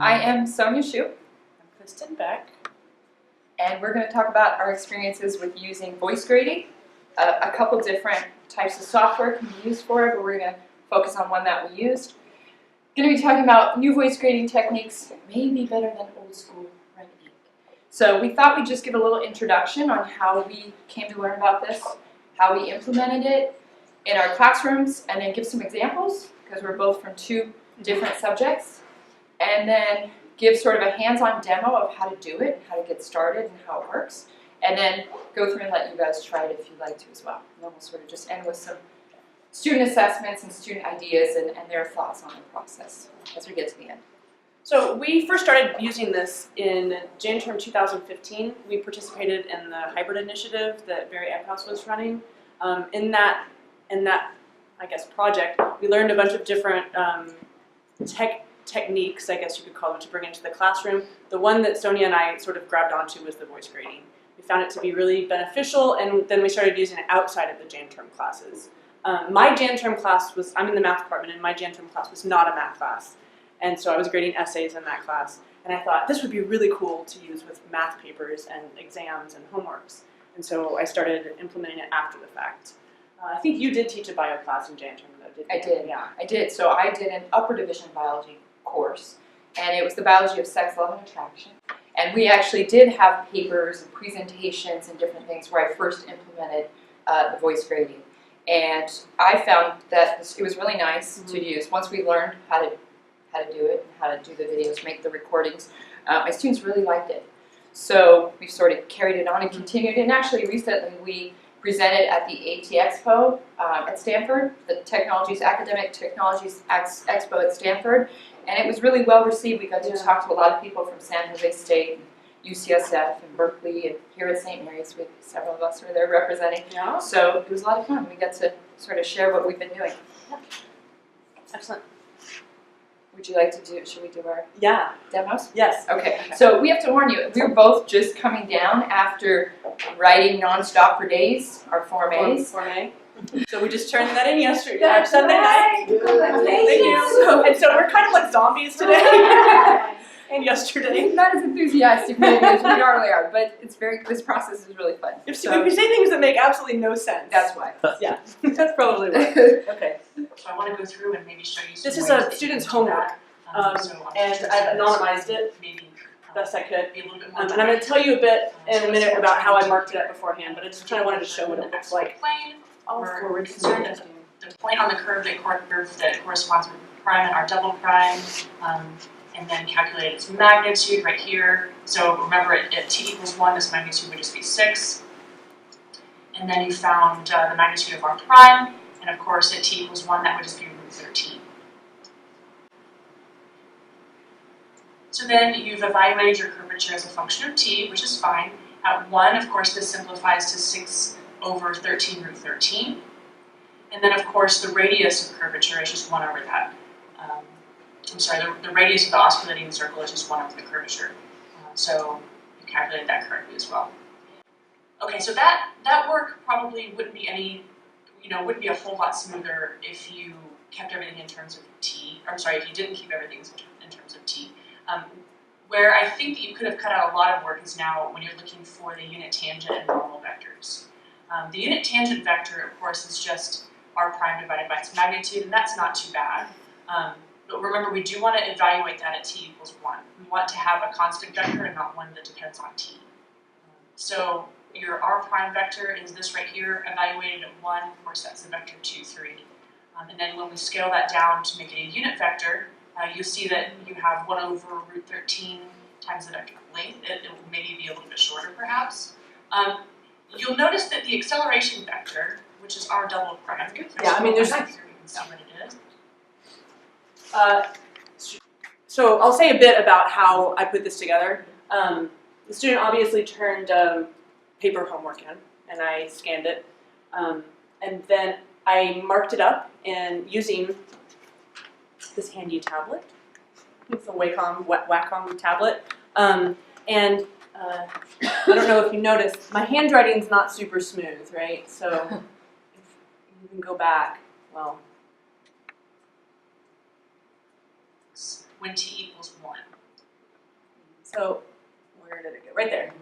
I am Sonya Schuh, I'm Kristen Beck. and we're going to talk about our experiences with using voice grading. A couple different types of software can be used for it, but we're going to focus on one that we used. Going to be talking about new voice grading techniques that may be better than old school red ink. So we thought we'd just give a little introduction on how we came to learn about this, how we implemented it in our classrooms, and then give some examples, because we're both from two different subjects, and then give sort of a hands-on demo of how to do it, and how to get started, and how it works, and then go through and let you guys try it if you'd like to as well. And then we'll sort of just end with some student assessments and student ideas and their thoughts on the process as we get to the end. So we first started using this in Jan term 2015. We participated in the hybrid initiative that Barry Eckhouse was running. In that, I guess, project, we learned a bunch of different techniques, I guess you could call them, to bring into the classroom. The one that Sonya and I sort of grabbed onto was the voice grading. We found it to be really beneficial, and then we started using it outside of the Jan term classes. My Jan term class was, I'm in the math department, and my Jan term class was not a math class. And so I was grading essays in that class. And I thought this would be really cool to use with math papers and exams and homeworks. And so I started implementing it after the fact. I think you did teach a bio class in Jan term, though, didn't you? I did. Yeah. I did. So I did an upper division biology course, and it was the biology of sex, love, and attraction. And we actually did have papers and presentations and different things where I first implemented the voice grading. And I found that it was really nice to use. Once we learned how to do it, and how to do the videos, make the recordings, my students really liked it. So we've sort of carried it on and continued. And actually recently we presented at the AT Expo at Stanford, the Academic Technologies Expo at Stanford. And it was really well received. We got to talk to a lot of people from San Jose State, and UCSF, and Berkeley, and here at St. Mary's. Several of us were there representing. Yeah. So it was a lot of fun. We got to sort of share what we've been doing. Yeah. Excellent. Would you like to do, should we do our demos? Yes. Okay, so we have to warn you, we were both just coming down after writing nonstop for days, our Form A's. Form A. So we just turned that in yesterday, That's Sunday right. night. Thank you. And so we're kind of like zombies today. And yesterday. Not as enthusiastic maybe as we normally are, but it's this process is really fun. If we say things that make absolutely no sense. That's why. Yeah, that's probably why. Okay. So I want to go through and maybe show you some This is ways a that student's you can do homework, that. and I've anonymized it Maybe best I could. be a little bit more And I'm going to tell you a bit in a minute about how I marked it up beforehand, but I just kind of wanted to show what it looks like. Plane, All we're forward concerned that the point on the curve that corresponds with prime and our double prime, and then calculate its magnitude right here. So remember, at t equals 1, this magnitude would just be 6. And then you found the magnitude of our prime, and of course at t equals 1, that would just be root 13. So then you've evaluated your curvature as a function of t, which is fine. At 1, of course, this simplifies to 6 over 13 root 13. And then, of course, the radius of curvature is just 1 over that. The radius of the osculating circle is just 1 over the curvature. So you calculated that correctly as well. Okay, so that work probably wouldn't be wouldn't be a whole lot smoother if you kept everything in terms of t. I'm sorry, if you didn't keep everything in terms of t. Where I think that you could have cut out a lot of work is now when you're looking for the unit tangent and normal vectors. The unit tangent vector, of course, is just r prime divided by its magnitude, and that's not too bad. But remember, we do want to evaluate that at t equals 1. We want to have a constant vector and not one that depends on t. So your r prime vector is this right here, evaluated at 1. Of course, that's the vector 2, 3. And then when we scale that down to make it a unit vector, you'll see that you have 1 over root 13 times the vector length. It will maybe be a little bit shorter, perhaps. You'll notice that the acceleration vector, which is r double prime, Yeah, I mean, there's here, you can see what it is. So I'll say a bit about how I put this together. The student obviously turned paper homework in, and I scanned it. And then I marked it up and using this handy tablet. It's a Wacom tablet. I don't know if you noticed, my handwriting's not super smooth, right? So if you can go back, well. When t equals 1. So where did it go? Right there.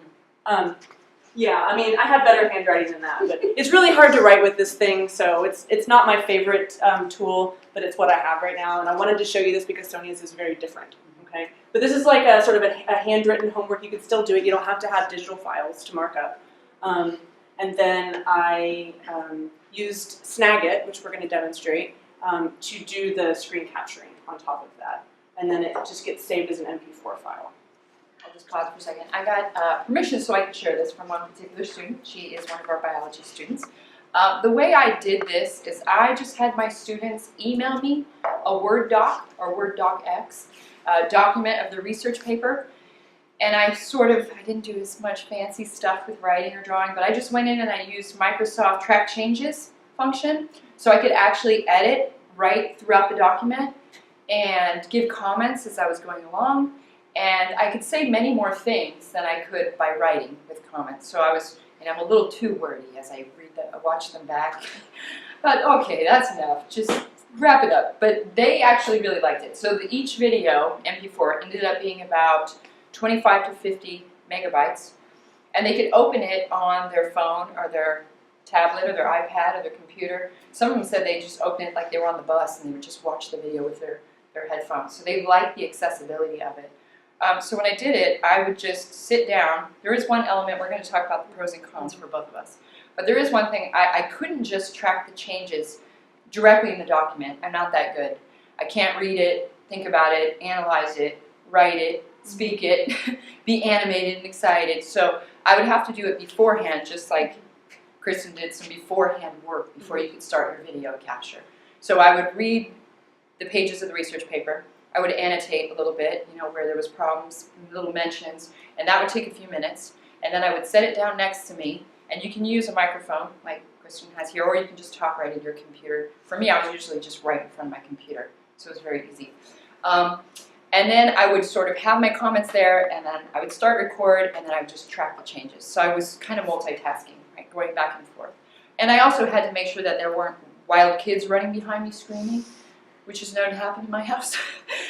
Yeah, I mean, I have better handwriting than that, but it's really hard to write with this thing, so it's not my favorite tool, but it's what I have right now, and I wanted to show you this because Sonya's is very different, okay? But this is like a sort of a handwritten homework. You can still do it. You don't have to have digital files to mark up. And then I used Snagit, which we're going to demonstrate, to do the screen capturing on top of that, and then it just gets saved as an MP4 file. I'll just pause for a second. I got permission so I can share this from one particular student. She is one of our biology students. The way I did this is I just had my students email me a Word doc or Word docx document of the research paper. And I didn't do as much fancy stuff with writing or drawing, but I just went in and I used Microsoft Track Changes function so I could actually edit right throughout the document and give comments as I was going along. And I could say many more things than I could by writing with comments. So I'm a little too wordy as I watch them back. But okay, that's enough. Just wrap it up. But they actually really liked it. So each video, MP4, ended up being about 25 to 50 megabytes. And they could open it on their phone or their tablet or their iPad or their computer. Some of them said they just opened it like they were on the bus and they would just watch the video with their headphones. So they liked the accessibility of it. So when I did it, I would just sit down. There is one element, we're going to talk about the pros and cons for both of us. But there is one thing, I couldn't just track the changes directly in the document. I'm not that good. I can't read it, think about it, analyze it, write it, speak it, be animated and excited. So I would have to do it beforehand, just like Kristen did some beforehand work before you could start your video capture. So I would read the pages of the research paper. I would annotate a little bit, where there was problems, little mentions, and that would take a few minutes. And then I would set it down next to me, and you can use a microphone like Kristen has here, or you can just talk right at your computer. For me, I was usually just right in front of my computer, so it was very easy. And then I would sort of have my comments there, and then I would start record, and then I would just track the changes. So I was kind of multitasking, right, going back and forth. And I also had to make sure that there weren't wild kids running behind me screaming, which is known to happen in my house.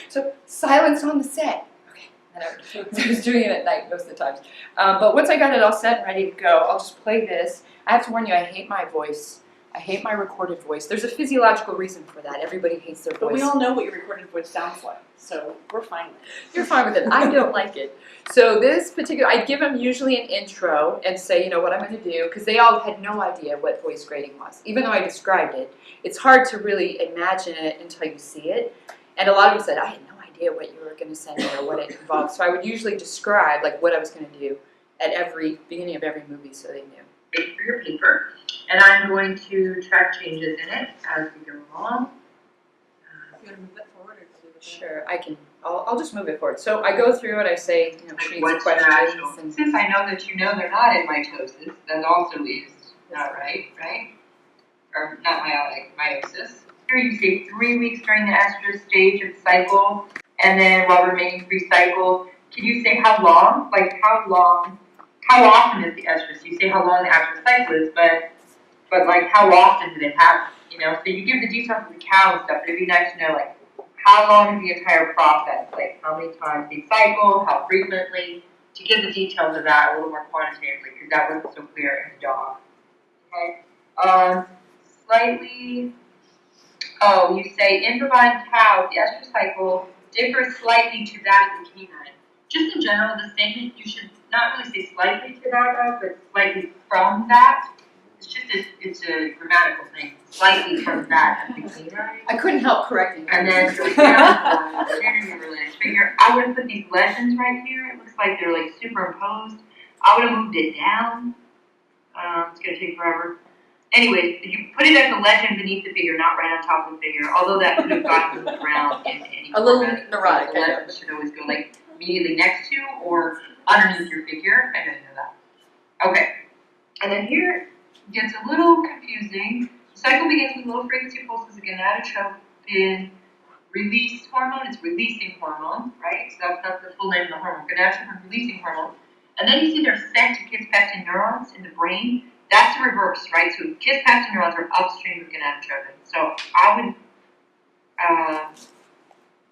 So silence on the set. Okay, and I was doing it at night most of the times. But once I got it all set and ready to go, I'll just play this. I have to warn you, I hate my voice. I hate my recorded voice. There's a physiological reason for that. Everybody hates their voice. But we all know what your recorded voice sounds like, so we're fine with it. You're fine with it. I don't like it. So this particular, I give them usually an intro and say, what I'm going to do, because they all had no idea what voice grading was. Even though I described it, it's hard to really imagine it until you see it. And a lot of them said, I had no idea what you were going to send me or what it involved. So I would usually describe what I was going to do at every beginning of every movie so they knew. Wait for your paper, and I'm going to track changes in it as we go along. You want to move it forward or do it? Sure, I can. I'll just move it forward. So I go through it. I say, treats, What's questions. And since I know that they're not in mitosis, that also is not right? Or not meiosis. Here you say 3 weeks during the estrus stage of the cycle, and then while remaining pre-cycle. Can you say how long? How often is the estrus? You say how long the actual cycle is, but how often did it happen? So you give the details of the cow and stuff, but it'd be nice to know how long is the entire process, how many times they cycle, how frequently, to give the details of that a little more quantitatively, because that wasn't so clear in the dog. Okay. You say in bovine cows, the estrus cycle differs slightly to that of the canine. Just in general, the statement, you should not really say slightly to that of, but slightly from that. It's a grammatical thing. Slightly from that of the canine. I couldn't help correcting that. And then, I would have put these legends right here. It looks like they're superimposed. I would have moved it down. It's going to take forever. Anyways, you put it as a legend beneath the figure, not right on top of the figure, although that could have gotten moved around in any a little format. neurotic. The legend should always go immediately next to or underneath your figure. I didn't know that. Okay. And then here it gets a little confusing. The cycle begins with low frequency pulses of gonadotropin release hormone. It's releasing hormone, right? So that's not the full name of the hormone. Gonadotropin releasing hormone. And then you see they're sent to kisspeptin neurons in the brain. That's the reverse, right? So kisspeptin neurons are upstream of gonadotropin. So I would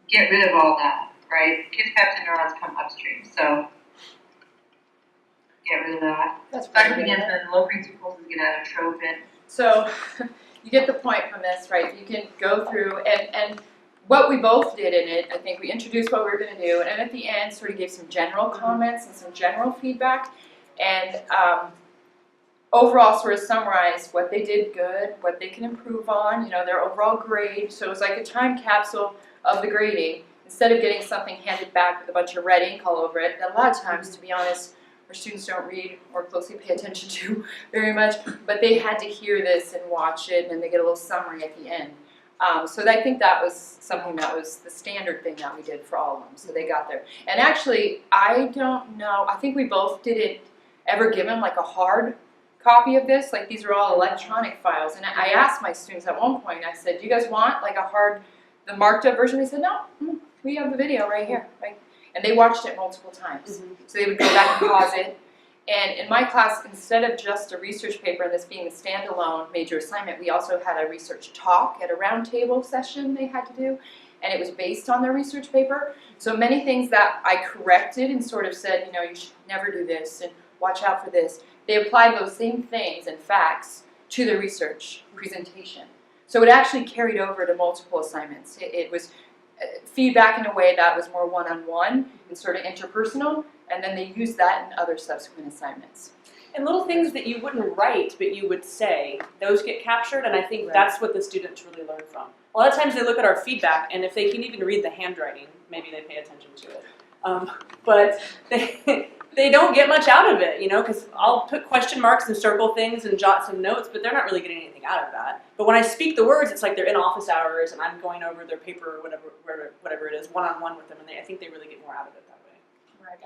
get rid of all that. right? Kids' pepsin neurons come upstream, so get rid of that. That's Cycle pretty begins good. when the low frequency pulses get atropine. So you get the point from this, right? You can go through and what we both did in it, I think we introduced what we were going to do, and at the end sort of gave some general comments and some general feedback, and overall sort of summarized what they did good, what they can improve on, you know, their overall grade. So it was like a time capsule of the grading. Instead of getting something handed back with a bunch of red ink all over it, that a lot of times, to be honest, our students don't read or closely pay attention to very much, but they had to hear this and watch it, and they get a little summary at the end. So I think that was something that was the standard thing that we did for all of them, so they got there. And actually, I don't know, I think we both didn't ever give them like a hard copy of this, like these are all electronic files. And I asked my students at one point, I said, do you guys want like a hard, the marked up version? They said, no, we have the video right here. Right? And they watched it multiple times. So they would go back and pause it. And in my class, instead of just a research paper and this being a standalone major assignment, we also had a research talk at a roundtable session they had to do. And it was based on their research paper. So many things that I corrected and sort of said, you know, you should never do this and watch out for this. They applied those same things and facts to the research presentation. So it actually carried over to multiple assignments. It was feedback in a way that was more one-on-one and sort of interpersonal, and then they used that in other subsequent assignments. And little things that you wouldn't write, but you would say, those get captured, and I think that's what the students really learn from. A lot of times they look at our feedback, and if they can even read the handwriting, maybe they pay attention to it. But they don't get much out of it, you know, because I'll put question marks and circle things and jot some notes, but they're not really getting anything out of that. But when I speak the words, it's like they're in office hours, and I'm going over their paper or whatever it is, one-on-one with them, and I think they really get more out of it that way. Right.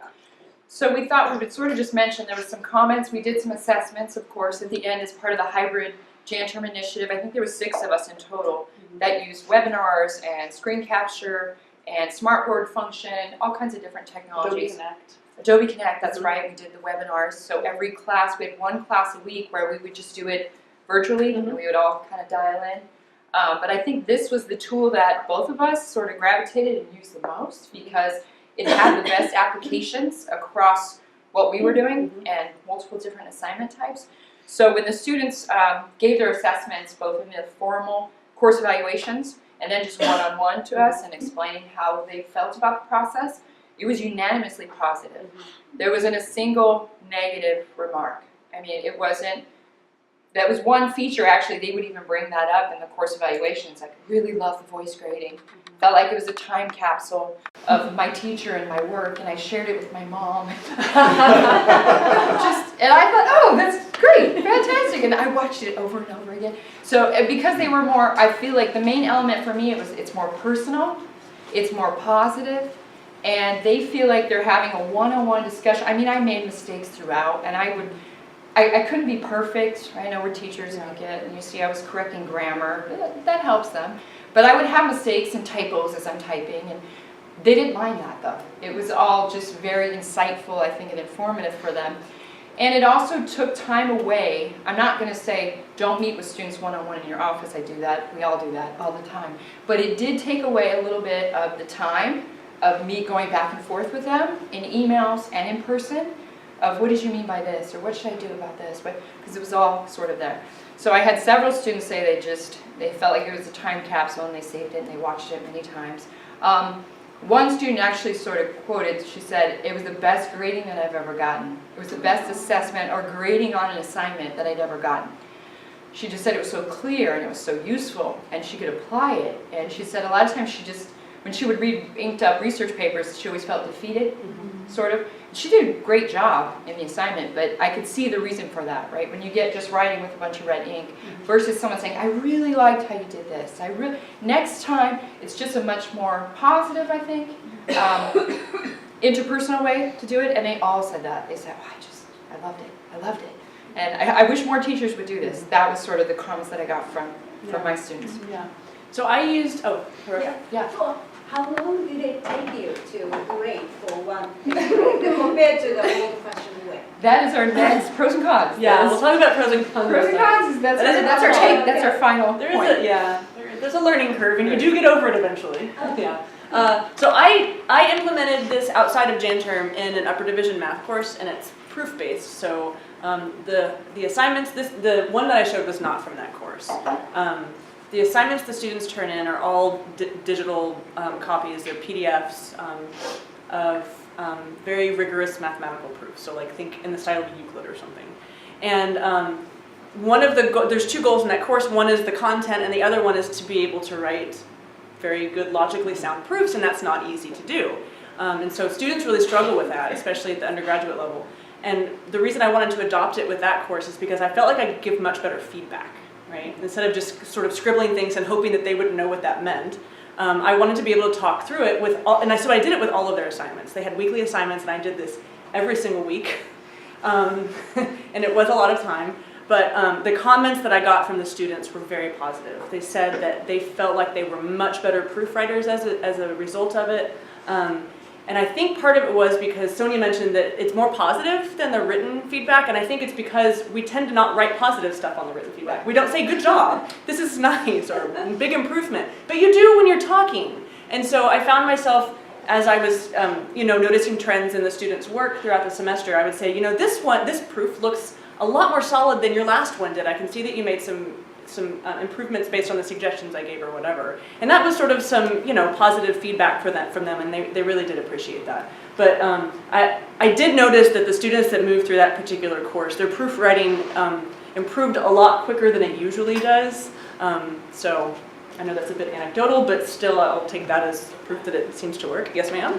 So we thought we would sort of just mention, there was some comments, we did some assessments, of course, at the end as part of the hybrid Jan-term initiative. I think there was 6 of us in total that used webinars and screen capture and smartboard function, all kinds of different technologies. Adobe Connect, that's right, we did the webinars. So every class, we had one class a week where we would just do it virtually, and we would all kind of dial in. But I think this was the tool that both of us sort of gravitated and used the most, because it had the best applications across what we were doing and multiple different assignment types. So when the students gave their assessments, both in the formal course evaluations and then just one-on-one to us and explaining how they felt about the process, it was unanimously positive. There wasn't a single negative remark. I mean, it wasn't, that was one feature actually, they would even bring that up in the course evaluations. I really love the voice grading. Felt like it was a time capsule of my teacher and my work, and I shared it with my mom. And I thought, oh, that's great, fantastic, and I watched it over and over again. So because they were more, I feel like the main element for me, it's more personal, it's more positive, and they feel like they're having a one-on-one discussion. I mean, I made mistakes throughout, and I couldn't be perfect. I know we're teachers and you see I was correcting grammar, that helps them. But I would have mistakes and typos as I'm typing, and they didn't mind that though. It was all just very insightful, I think, and informative for them. And it also took time away. I'm not going to say don't meet with students one-on-one in your office. I do that. We all do that all the time. But it did take away a little bit of the time of me going back and forth with them in emails and in person of what did you mean by this, or what should I do about this, because it was all sort of there. So I had several students say they felt like it was a time capsule and they saved it and they watched it many times. One student actually sort of quoted, she said, it was the best grading that I've ever gotten. It was the best assessment or grading on an assignment that I'd ever gotten. She just said it was so clear and it was so useful and she could apply it. And she said a lot of times when she would read inked up research papers, she always felt defeated, sort of. She did a great job in the assignment, but I could see the reason for that, right? When you get just writing with a bunch of red ink versus someone saying, I really liked how you did this. Next time, it's just a much more positive, I think, interpersonal way to do it. And they all said that. They said, oh, I loved it. And I wish more teachers would do this. That was sort of the comments that I got from my students. Yeah. So I used, Yeah. How long did it take you to grade for one compared to the old-fashioned way? That is our next pros and cons. Yeah, we'll talk about pros and cons. Pros and cons is that's our take. That's our final point. There's a learning curve, and you do get over it eventually. Okay. Yeah. So I implemented this outside of Jan term in an upper division math course, and it's proof based. So the assignments, the one that I showed was not from that course. The assignments the students turn in are all digital copies. They're PDFs of very rigorous mathematical proofs. So like think in the style of Euclid or something. And one of there's two goals in that course. One is the content, and the other one is to be able to write very good, logically sound proofs, and that's not easy to do. And so students really struggle with that, especially at the undergraduate level. And the reason I wanted to adopt it with that course is because I felt like I could give much better feedback, right? Instead of just sort of scribbling things and hoping that they wouldn't know what that meant. I wanted to be able to talk through it with all, and so I did it with all of their assignments. They had weekly assignments, and I did this every single week. And it was a lot of time. But the comments that I got from the students were very positive. They said that they felt like they were much better proofwriters as a result of it. And I think part of it was because Sonya mentioned that it's more positive than the written feedback, and I think it's because we tend to not write positive stuff on the written feedback. We don't say, good job, this is nice, or big improvement, but you do when you're talking. And so I found myself, as I was noticing trends in the students' work throughout the semester, I would say, this proof looks a lot more solid than your last one did. I can see that you made some improvements based on the suggestions I gave or whatever. And that was sort of some positive feedback from them, and they really did appreciate that. But I did notice that the students that moved through that particular course, their proofwriting improved a lot quicker than it usually does. So I know that's a bit anecdotal, but still I'll take that as proof that it seems to work. Yes, ma'am?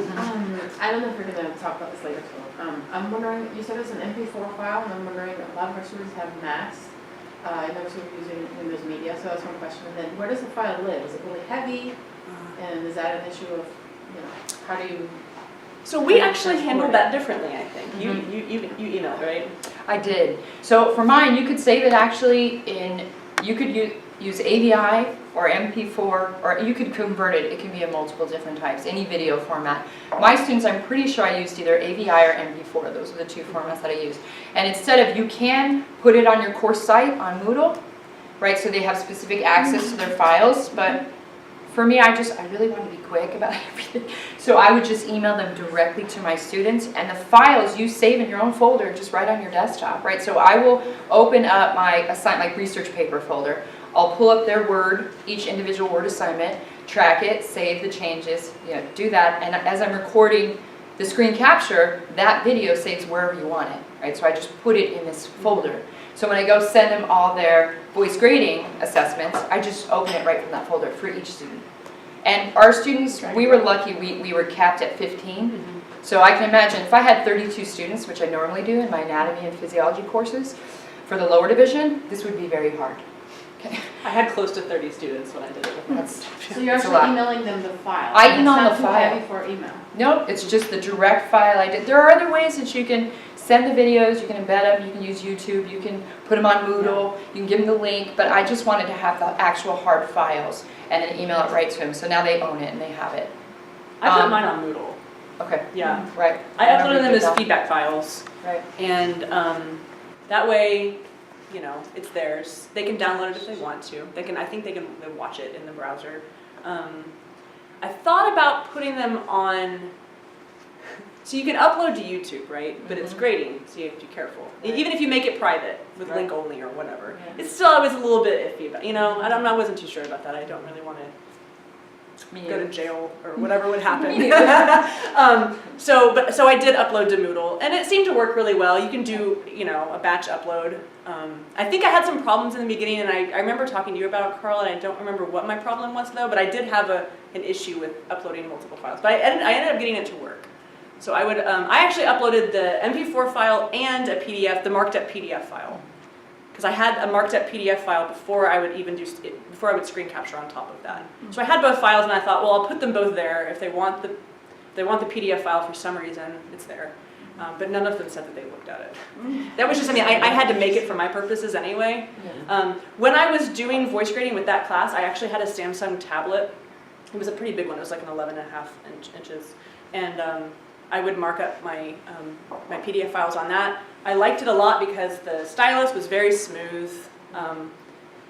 I don't know if we're going to talk about this later, so I'm wondering, you said it's an MP4 file, and I'm wondering, a lot of our students have Macs. I know we're using Windows Media, so that's one question. And then where does the file live? Is it really heavy? And is that an issue of, how do you... So we actually handled that differently, I think. You emailed, right? I did. So for mine, you could save it actually you could use AVI or MP4, or you could convert it. It can be in multiple different types, any video format. My students, I'm pretty sure I used either AVI or MP4. Those are the two formats that I used. And instead of, you can put it on your course site on Moodle, right? So they have specific access to their files. But for me, I really want to be quick about everything. So I would just email them directly to my students, and the files you save in your own folder just right on your desktop, right? So I will open up my research paper folder. I'll pull up their Word, each individual Word assignment, track it, save the changes, do that. And as I'm recording the screen capture, that video saves wherever you want it, right? So I just put it in this folder. So when I go send them all their voice grading assessments, I just open it right from that folder for each student. And our students, we were lucky, we were capped at 15. So I can imagine if I had 32 students, which I normally do in my anatomy and physiology courses, for the lower division, this would be very hard. Okay. I had close to 30 students when I did it. So you're actually emailing them the file? I email the file. It's not too heavy for email? No, it's just the direct file I did. There are other ways that you can send the videos, you can embed them, you can use YouTube, you can put them on Moodle, you can give them the link, but I just wanted to have the actual hard files and then email it right to them. So now they own it and they have it. I put mine on Moodle. Okay. Yeah. Right. I uploaded them as feedback files. Right. And that way, it's theirs. They can download it if they want to. I think they can watch it in the browser. I thought about putting them on, so you can upload to YouTube, right? But it's grading, so you have to be careful. Right. Even if you make it private with link only or whatever, it's still always a little bit iffy. But I wasn't too sure about that. I don't really want to go to jail or whatever would happen. So I did upload to Moodle, and it seemed to work really well. You can do a batch upload. I think I had some problems in the beginning, and I remember talking to you about it, Carl, and I don't remember what my problem was though. But I did have an issue with uploading multiple files. But I ended up getting it to work. So I actually uploaded the MP4 file and a PDF, the marked up PDF file. Because I had a marked up PDF file before I would screen capture on top of that. So I had both files, and I thought, well, I'll put them both there. If they want the PDF file for some reason, it's there. But none of them said that they looked at it. That was just something I had to make it for my purposes anyway. When I was doing voice grading with that class, I actually had a Samsung tablet. It was a pretty big one. It was like an 11.5 inches. And I would mark up my PDF files on that. I liked it a lot because the stylus was very smooth.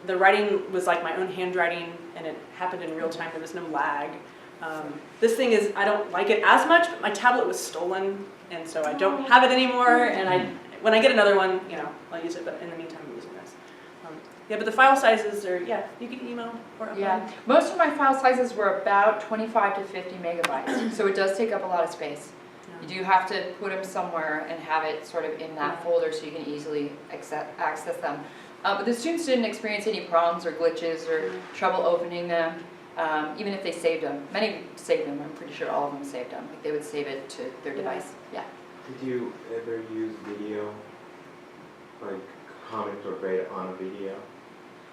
The writing was like my own handwriting, and it happened in real time. There was no lag. This thing is, I don't like it as much, but my tablet was stolen, and so I don't have it anymore, and when I get another one, you know, I'll use it, but in the meantime, I'm using this. Yeah, but the file sizes are, yeah, you can email or upload. Yeah, most of my file sizes were about 25 to 50 megabytes, so it does take up a lot of space. You do have to put them somewhere and have it sort of in that folder so you can easily access them. But the students didn't experience any problems or glitches or trouble opening them, even if they saved them. Many saved them, I'm pretty sure all of them saved them. Like they would save it to their device, yeah. Did you ever use video, like comment or grade on a video?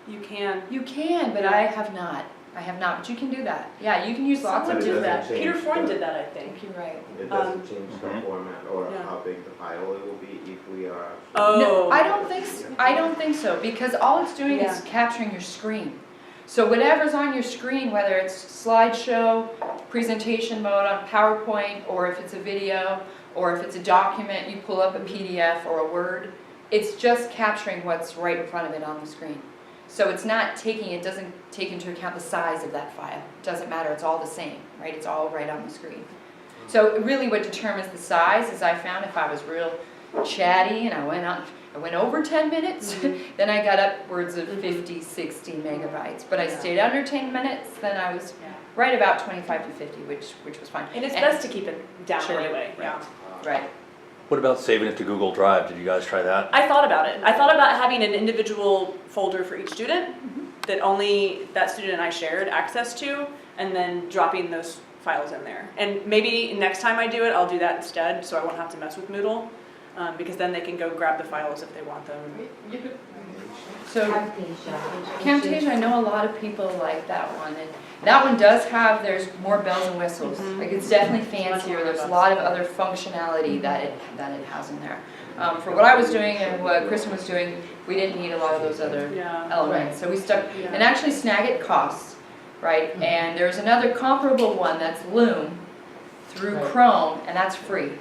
You can. You can, but I have not. I have not, but you can do that. Yeah, you can use lots Someone of did different. that. change Peter Freund the- did that, I think. You're right. It doesn't change the Mhm. format or Yeah. how big the file it will be if we are. Oh. No, I don't think so. I don't think so, because all it's doing is capturing your screen. So whatever's on your screen, whether it's slideshow, presentation mode on PowerPoint, or if it's a video, or if it's a document, you pull up a PDF or a Word, it's just capturing what's right in front of it on the screen. So it's not taking, it doesn't take into account the size of that file. It doesn't matter, it's all the same, right? It's all right on the screen. So really what determines the size is I found if I was real chatty and I went over 10 minutes, then I got upwards of 50, 60 megabytes. But I stayed under 10 minutes, then I was right about 25 to 50, which was fine. And it's best to keep it down Sure. anyway. Right. Yeah. Right. What about saving it to Google Drive? Did you guys try that? I thought about it. I thought about having an individual folder for each student that only that student and I shared access to, and then dropping those files in there. And maybe next time I do it, I'll do that instead, so I won't have to mess with Moodle, because then they can go grab the files if they want them. So Camtasia, I know a lot of people like that one, and that one does have, there's more bells and whistles. Like it's definitely fancier. There's a lot of other functionality that it has in there. For what I was doing and what Kristen was doing, we didn't need a lot of those other elements. So we stuck, and actually Snagit costs, right? And there's another comparable one that's Loom through Chrome, and that's free.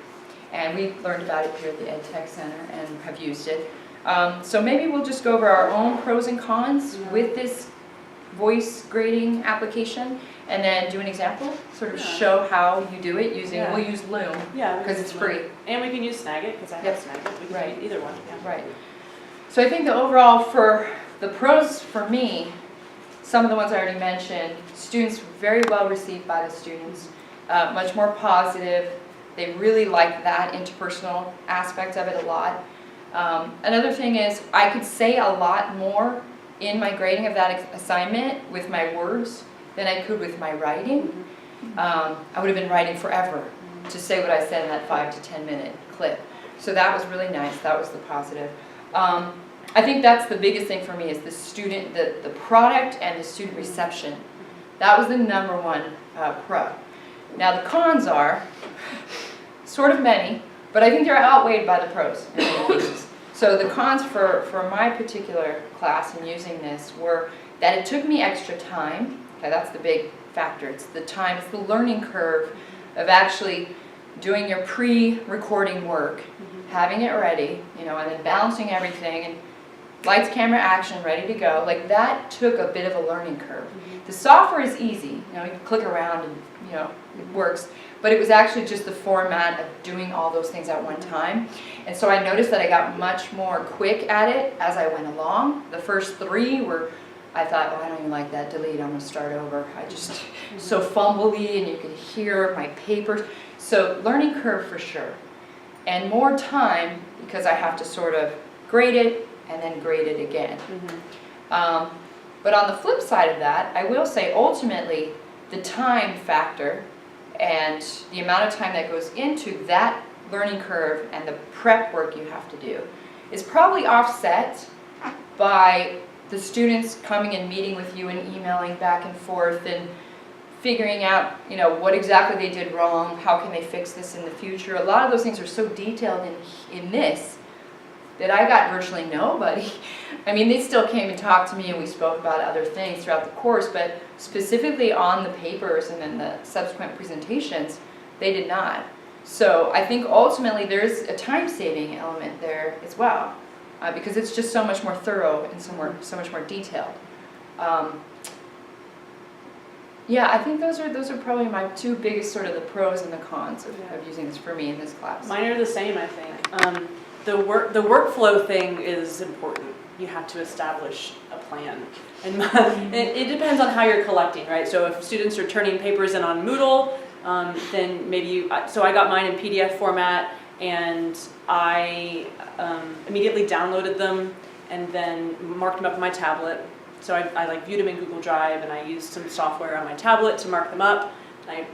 And we learned about it here at the Ed Tech Center and have used it. So maybe we'll just go over our own pros and cons with this voice grading application, and then do an example, sort of show how you do it using, we'll use Loom, because it's free. And we can use Snagit, because I have Snagit. We can use either one. Yeah. Right. So I think the overall, for the pros for me, some of the ones I already mentioned, students very well received by the students, much more positive. They really like that interpersonal aspect of it a lot. Another thing is I could say a lot more in my grading of that assignment with my words than I could with my writing. I would have been writing forever to say what I said in that 5 to 10 minute clip. So that was really nice. That was the positive. I think that's the biggest thing for me is the student, the product and the student reception. That was the #1 pro. Now the cons are sort of many, but I think they're outweighed by the pros in many cases. So the cons for my particular class in using this were that it took me extra time. Okay, that's the big factor. It's the time, it's the learning curve of actually doing your pre-recording work, having it ready, you know, and then balancing everything and lights, camera, action, ready to go. Like that took a bit of a learning curve. The software is easy. You know, you can click around and, you know, it works. But it was actually just the format of doing all those things at one time. And so I noticed that I got much more quick at it as I went along. The first 3 were, I thought, oh, I don't even like that, delete, I'm gonna start over. I just, so fumbly, and you could hear my papers. So learning curve for sure. And more time, because I have to sort of grade it and then grade it again. But on the flip side of that, I will say ultimately the time factor and the amount of time that goes into that learning curve and the prep work you have to do is probably offset by the students coming and meeting with you and emailing back and forth and figuring out, you know, what exactly they did wrong, how can they fix this in the future. A lot of those things are so detailed in this that I got virtually nobody. I mean, they still came and talked to me and we spoke about other things throughout the course, but specifically on the papers and then the subsequent presentations, they did not. So I think ultimately there's a time-saving element there as well, because it's just so much more thorough and so much more detailed. Yeah, I think those are probably my two biggest sort of the pros and the cons of using this for me in this class. Mine are the same, I think. The workflow thing is important. You have to establish a plan. And it depends on how you're collecting, right? So if students are turning papers in on Moodle, then maybe so I got mine in PDF format, and I immediately downloaded them and then marked them up on my tablet. So I like viewed them in Google Drive, and I used some software on my tablet to mark them up. I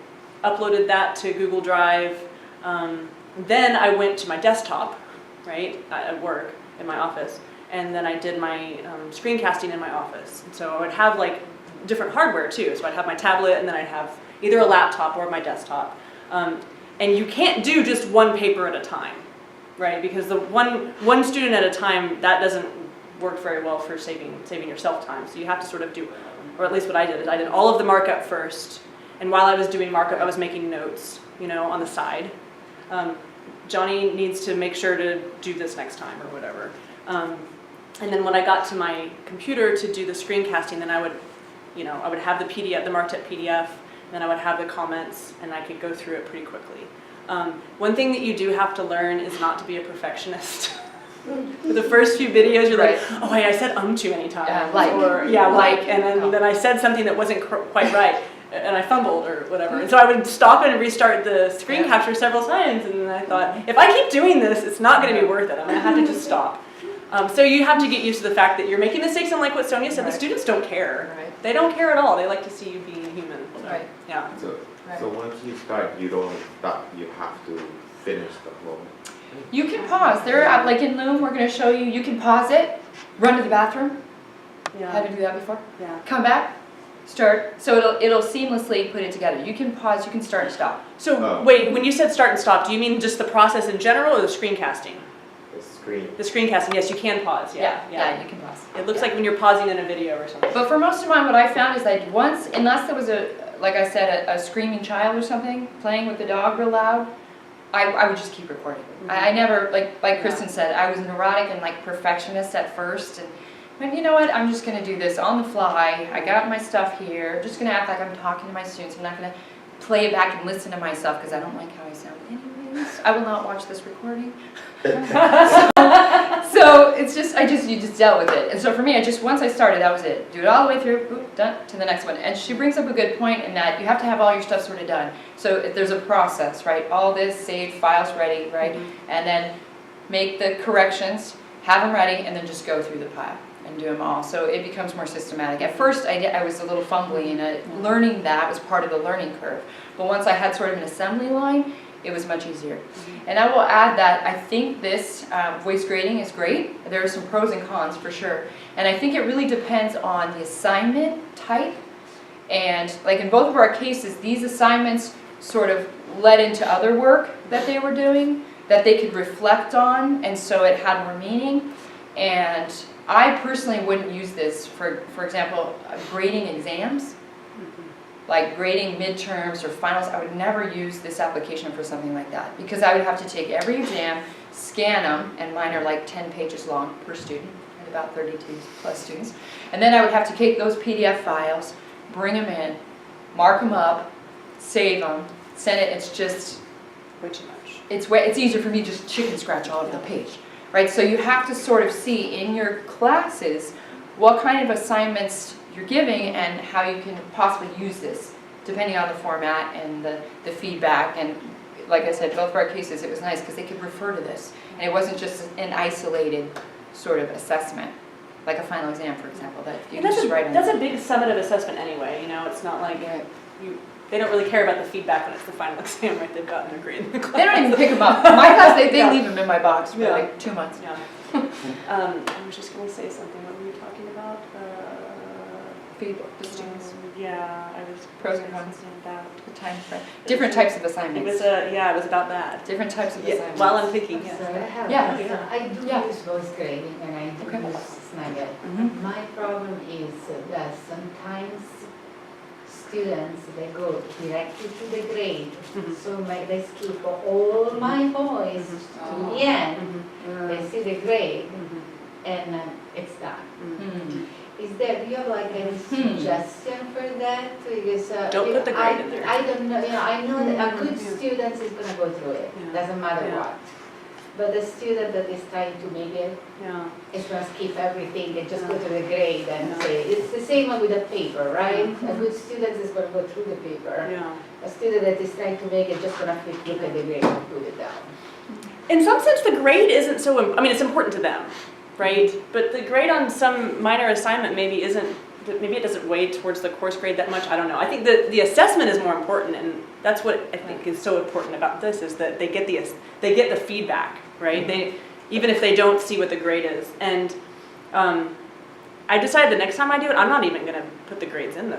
uploaded that to Google Drive. Then I went to my desktop, right, at work in my office, and then I did my screencasting in my office. And so I would have like different hardware too. So I'd have my tablet, and then I'd have either a laptop or my desktop. And you can't do just one paper at a time, right? Because the one student at a time, that doesn't work very well for saving yourself time. So you have to sort of do, or at least what I did is I did all of the markup first, and while I was doing markup, I was making notes, on the side. Johnny needs to make sure to do this next time or whatever. And then when I got to my computer to do the screencasting, then I would have the PDF, the marked up PDF, and then I would have the comments, and I could go through it pretty quickly. One thing that you do have to learn is not to be a perfectionist. For the first few videos, you're like, oh wait, I said too many times. And then I said something that wasn't quite right, and I fumbled or whatever. And so I would stop and restart the screen capture several times, and then I thought, if I keep doing this, it's not going to be worth it. I'm going to have to just stop. So you have to get used to the fact that you're making mistakes, and like what Sonya said, the students don't care. Right. They don't care at all. They like to see you being human. So, right. Yeah. So once you start, you don't stop. You have to finish the whole. You can pause. Like in Loom, we're going to show you. You can pause it, run to the bathroom. Yeah. Had to do that before. Yeah. Come back, start. So it'll seamlessly put it together. You can pause. You can start and stop. So wait, when you said start and stop, do you mean just the process in general or the screencasting? The screencasting, yes, you can pause. Yeah, you can pause. It looks like when you're pausing in a video or something. But for most of mine, what I found is that once, unless there was like I said, a screaming child or something playing with the dog real loud, I would just keep recording. Mm-hmm. I never, like Kristen said, I was neurotic and like perfectionist at first, and but you know what, I'm just going to do this on the fly. I got my stuff here. I'm just going to act like I'm talking to my students. I'm not going to play it back and listen to myself because I don't like how I sound. Anyways, I will not watch this recording. So it's just, you just dealt with it. And so for me, once I started, that was it. Do it all the way through, boop, done, to the next one. And she brings up a good point in that you have to have all your stuff sort of done. So if there's a process, right? All this, saved, files ready, right? Mm-hmm. And then make the corrections, have them ready, and then just go through the pile and do them all. So it becomes more systematic. At first, I was a little fumbly, and learning that was part of the learning curve. But once I had sort of an assembly line, it was much easier. Mm-hmm. And I will add that I think this voice grading is great. There are some pros and cons for sure. And I think it really depends on the assignment type. And like in both of our cases, these assignments sort of led into other work that they were doing that they could reflect on, and so it had more meaning. And I personally wouldn't use this for example, grading exams. Like grading midterms or finals, I would never use this application for something like that because I would have to take every exam, scan them, and mine are like 10 pages long per student, and about 32 plus students. And then I would have to take those PDF files, bring them in, mark them up, save them, send it. It's just way too much. It's easier for me to just chicken scratch all over the page, right? So you have to sort of see in your classes what kind of assignments you're giving and how you can possibly use this depending on the format and the feedback. And like I said, both of our cases, it was nice because they could refer to this, and it wasn't just an isolated sort of assessment like a final exam, for example, that you can just write on. That's a big summative assessment anyway. It's not like they don't really care about the feedback when it's the final exam, right? They've gotten their grade in the class. They don't even pick them up. In my class, they leave them in my box for like 2 months. Yeah. I was just going to say something. What were you talking about? Feedback, the students. Yeah, I was pros and cons about the time frame. Different types of assignments. It was about that. Different types of assignments. While I'm thinking, I do use voice grading and I do use Snagit. Mm-hmm. My problem is that sometimes students, they go directly to the grade. Mm-hmm. So they skip all my voice to the end. Mm-hmm. They see the grade and it's done. Mm-hmm. Do you have like any suggestion for that because Don't put the grade in there. I don't know. I know that a good student is gonna go through it. Yeah. Doesn't matter Yeah. what. But the student that is trying to make it Yeah. is gonna skip everything and just go to the grade and Yeah. say it's the same with the paper, right? Yeah. A good student is gonna go through the paper. Yeah. A student that is trying to make it just gonna look at the grade and put it down. In some sense, the grade isn't so, I mean, it's important to them, right? But the grade on some minor assignment maybe it doesn't weigh towards the course grade that much. I don't know. I think the assessment is more important, and that's what I think is so important about this, is that they get the feedback, right? Even if they don't see what the grade is. And I decided the next time I do it, I'm not even going to put the grades in the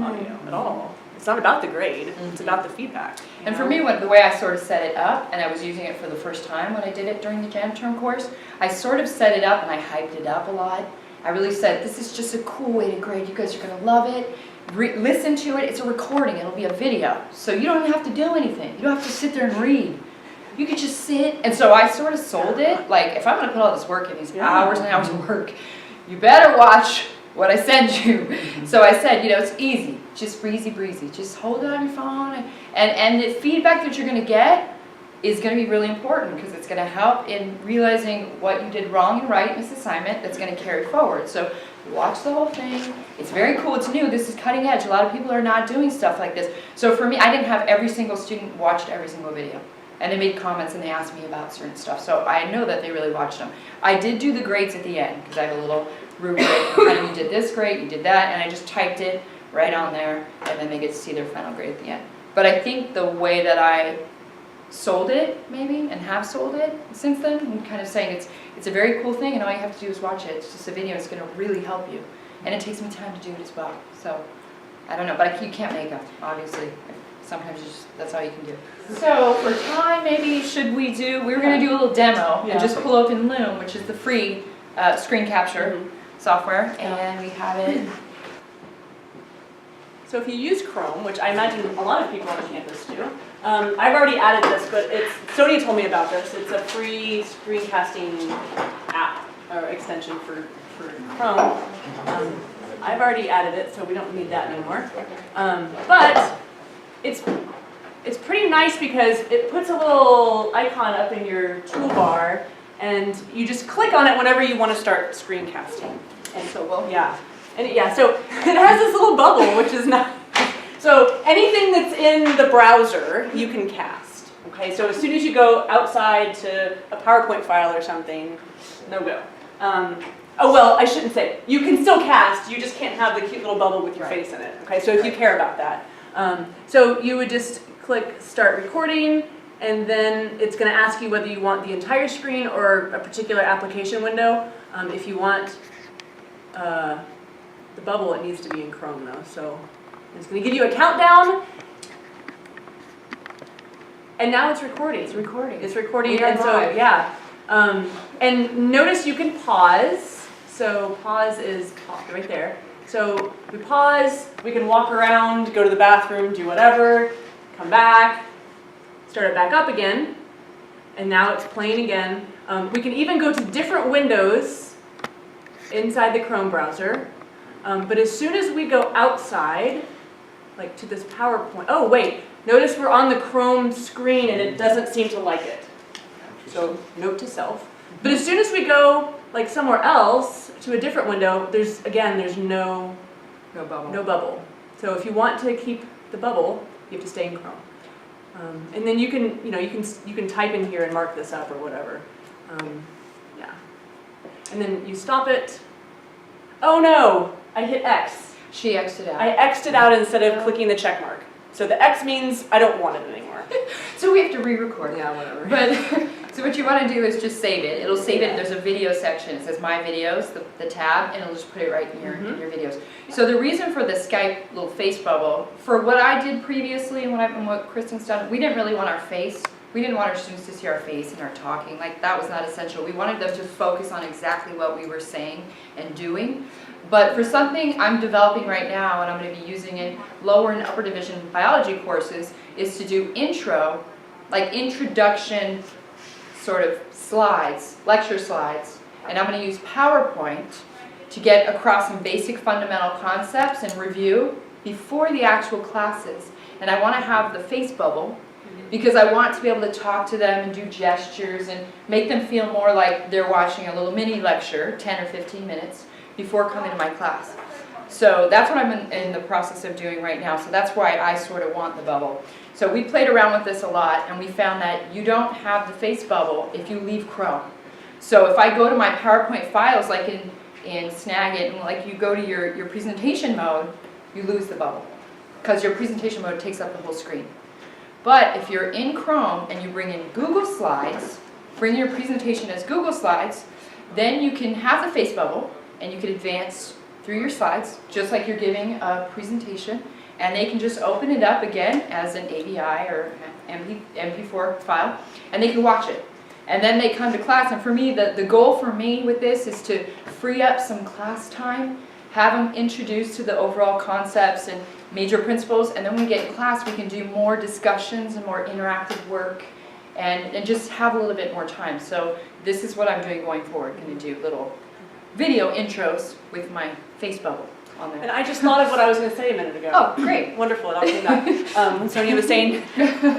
audio at all. It's not about the grade, it's about the feedback. And for me, the way I sort of set it up, and I was using it for the first time when I did it during the Jan term course, I sort of set it up and I hyped it up a lot. I really said, this is just a cool way to grade. You guys are going to love it. Listen to it. It's a recording. It'll be a video. So you don't have to do anything. You don't have to sit there and read. You could just sit. And so I sort of sold it. Like, if I'm going to put all this work in, these hours and hours of work, you better watch what I send you. So I said, it's easy. Just breezy. Just hold it on your phone. And the feedback that you're going to get is going to be really important because it's going to help in realizing what you did wrong and right in this assignment that's going to carry forward. So watch the whole thing. It's very cool. It's new. This is cutting edge. A lot of people are not doing stuff like this. So for me, I didn't have every single student watched every single video. And they made comments and they asked me about certain stuff. So I know that they really watched them. I did do the grades at the end because I have a little rubric. You did this grade, you did that, and I just typed it right on there, and then they get to see their final grade at the end. But I think the way that I sold it, maybe, and have sold it since then, and kind of saying it's a very cool thing, and all you have to do is watch it. It's just a video. It's going to really help you, and it takes me time to do it as well. So I don't know, but you can't make them, obviously. Sometimes that's all you can do. So for time, maybe we were going to do a little demo and just pull open Loom, which is the free screen capture software, and we have it. So if you use Chrome, which I imagine a lot of people on campus do, I've already added this, but Sonya told me about this. It's a free screencasting app or extension for Chrome. I've already added it, so we don't need that anymore. But it's pretty nice because it puts a little icon up in your toolbar, and you just click on it whenever you want to start screencasting. And so so it has this little bubble, which is nice. So anything that's in the browser, you can cast. Okay, so as soon as you go outside to a PowerPoint file or something, no go. Oh well, I shouldn't say. You can still cast, you just can't have the cute little bubble with your face in it. Okay, so if you care about that. So you would just click Start Recording, and then it's going to ask you whether you want the entire screen or a particular application window. If you want the bubble, it needs to be in Chrome though. So it's going to give you a countdown, and now it's recording. It's recording. And so and notice you can pause. So pause is right there. So we pause. We can walk around, go to the bathroom, do whatever, come back, start it back up again, and now it's playing again. We can even go to different windows inside the Chrome browser. But as soon as we go outside, like to this PowerPoint, oh wait, notice we're on the Chrome screen and it doesn't seem to like it. So note to self. But as soon as we go like somewhere else to a different window, there's no bubble. So if you want to keep the bubble, you have to stay in Chrome. And then you can type in here and mark this up or whatever. And then you stop it. Oh no, I hit X. She X'd it out. I X'd it out instead of clicking the check mark. So the X means I don't want it anymore. So we have to re-record. Yeah, whatever. But so what you want to do is just save it. It'll save it. There's a video section. It says My Videos, the tab, and it'll just put it right in your videos. So the reason for the Skype little face bubble, for what I did previously and what Kristen's done, we didn't really want our face. We didn't want our students to see our face and our talking. Like, that was not essential. We wanted them to focus on exactly what we were saying and doing. But for something I'm developing right now, and I'm going to be using in lower and upper division biology courses, is to do intro, like introduction sort of slides, lecture slides. And I'm going to use PowerPoint to get across some basic fundamental concepts and review before the actual classes. And I want to have the face bubble because I want to be able to talk to them and do gestures and make them feel more like they're watching a little mini lecture, 10 or 15 minutes, before coming to my class. So that's what I'm in the process of doing right now. So that's why I sort of want the bubble. So we played around with this a lot, and we found that you don't have the face bubble if you leave Chrome. So if I go to my PowerPoint files, like in Snagit, and like you go to your presentation mode, you lose the bubble because your presentation mode takes up the whole screen. But if you're in Chrome and you bring in Google Slides, bring your presentation as Google Slides, then you can have the face bubble and you can advance through your slides just like you're giving a presentation, and they can just open it up again as an AVI or MP4 file, and they can watch it. And then they come to class, and for me, the goal for me with this is to free up some class time, have them introduced to the overall concepts and major principles, and then when we get in class, we can do more discussions and more interactive work and just have a little bit more time. So this is what I'm doing going forward. I'm going to do little video intros with my face bubble on there. And I just thought of what I was going to say a minute ago. Oh, great. Wonderful, it all came back. When Sonya was saying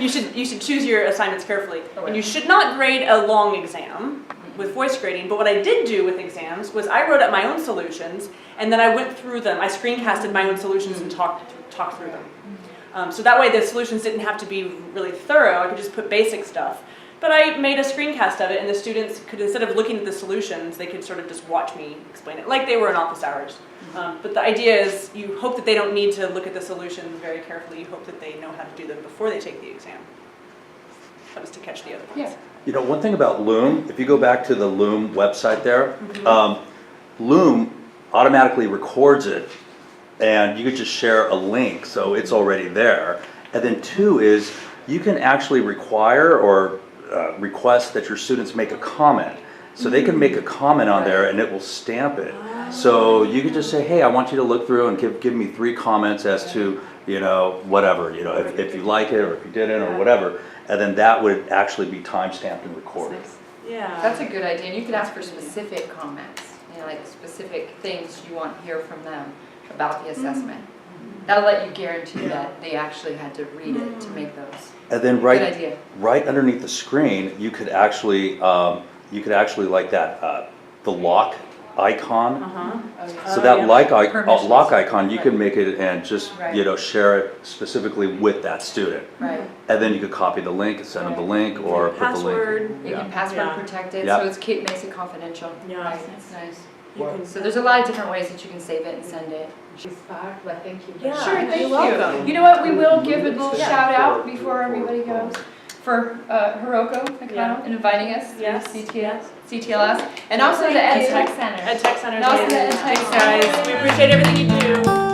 you should choose your assignments carefully. Oh, And you should not grade a long exam with voice grading, but what I did do with exams was I wrote up my own solutions, and then I went through them. I screencasted my own solutions and talked through them. So that way the solutions didn't have to be really thorough. I could just put basic stuff. But I made a screencast of it, and the students could, instead of looking at the solutions, they could sort of just watch me explain it, like they were in office hours. But the idea is you hope that they don't need to look at the solutions very carefully. You hope that they know how to do them before they take the exam. That was to catch the other ones. Yeah. You know, one thing about Loom, if you go back to the Loom website there, Loom automatically records it, and you could just share a link, so it's already there. And then two is you can actually require or request that your students make a comment. So they can make a comment on there and it will stamp it. So you could just say, hey, I want you to look through and give me 3 comments as to, you know, whatever, you know, if you like it or if you didn't or whatever. And then that would actually be time stamped and recorded. Yeah. That's a good idea. And you can ask for specific comments, you know, like specific things you want to hear from them about the assessment. That'll let you guarantee that they actually had to read it to make those. And then Good idea. right underneath the screen, you could actually like that the lock icon. Oh, yeah. So that Permissions. lock icon, you can make it and just Right. you know share it specifically with that student. Right. And then you could copy the link, send them the link, or put the link. Password. You Yeah. can password Yeah. protect it, Yeah. so it makes it confidential. Yeah. Right. It's nice. You can- So there's a lot of different ways that you can save it and send it. This part, but thank you. Yeah. Sure, thank You're you. welcome. You know what, we will give a little Yeah. shout out before everybody goes for Hiroko Nakano Yeah. and inviting us to Yes. CTLS, and also the Ed Tech Center. Ed Tech Center. And also the Ed Tech Thanks, guys. We appreciate everything you do.